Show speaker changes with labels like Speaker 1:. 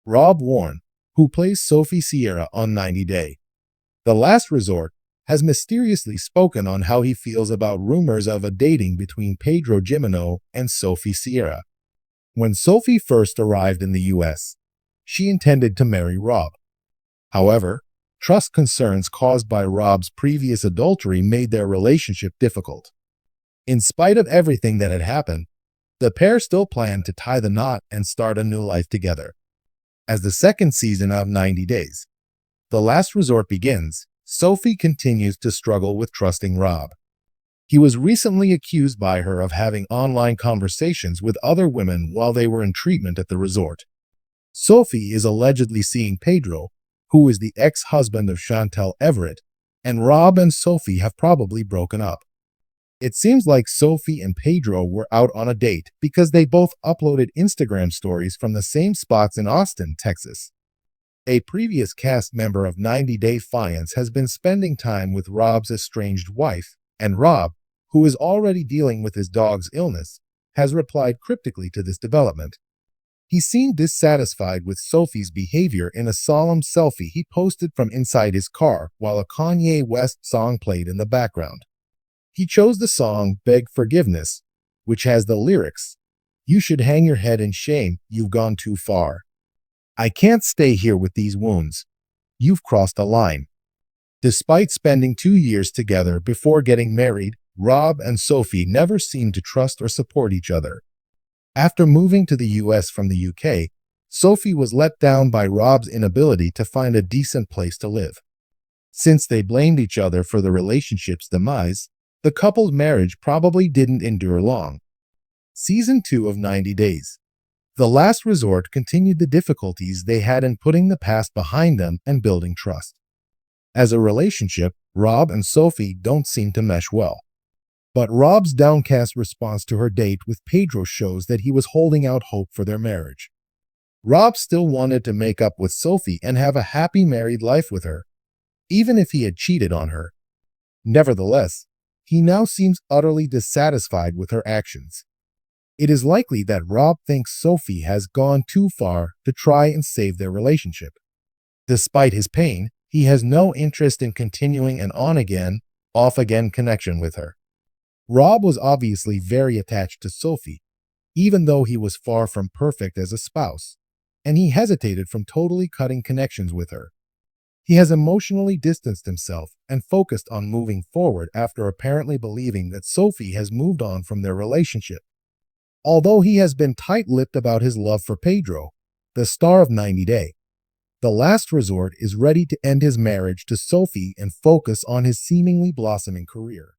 Speaker 1: Warne, who plays Sophie Sierra on 90 Day. The Last Resort has mysteriously spoken on how he feels about rumors of a dating between Pedro Gimeno and Sophie Sierra. When Sophie first arrived in the US, she intended to marry Rob. However, trust concerns caused by Rob's previous adultery made their relationship difficult. In spite of everything that had happened, the pair still planned to tie the knot and start a new life together. As the second season of 90 Days, The Last Resort begins, Sophie continues to struggle with trusting Rob. He was recently accused by her of having online conversations with other women while they were in treatment at the resort. Sophie is allegedly seeing Pedro, who is the ex-husband of Chantel Everett, and Rob and Sophie have probably broken up. It seems like Sophie and Pedro were out on a date because they both uploaded Instagram stories from the same spots in Austin, Texas. A previous cast member of 90 Day Fiancé has been spending time with Rob's estranged wife, and Rob, who is already dealing with his dog's illness, has replied cryptically to this development. He seemed dissatisfied with Sophie's behavior in a solemn selfie he posted from inside his car while a Kanye West song played in the background. He chose the song Beg Forgiveness, which has the lyrics, "You should hang your head in shame, you've gone too far. I can't stay here with these wounds. You've crossed a line." Despite spending 2 years together before getting married, Rob and Sophie never seemed to trust or support each other. After moving to the US from the UK, Sophie was let down by Rob's inability to find a decent place to live. Since they blamed each other for the relationship's demise, the couple's marriage probably didn't endure long. Season 2 of 90 Days. The Last Resort continued the difficulties they had in putting the past behind them and building trust. As a relationship, Rob and Sophie don't seem to mesh well. But Rob's downcast response to her date with Pedro shows that he was holding out hope for their marriage. Rob still wanted to make up with Sophie and have a happy married life with her, even if he had cheated on her. Nevertheless, he now seems utterly dissatisfied with her actions. It is likely that Rob thinks Sophie has gone too far to try and save their relationship. Despite his pain, he has no interest in continuing an on-again, off-again connection with her. Rob was obviously very attached to Sophie, even though he was far from perfect as a spouse, and he hesitated from totally cutting connections with her. He has emotionally distanced himself and focused on moving forward after apparently believing that Sophie has moved on from their relationship. Although he has been tight-lipped about his love for Pedro, the star of 90 Day, The Last Resort is ready to end his marriage to Sophie and focus on his seemingly blossoming career.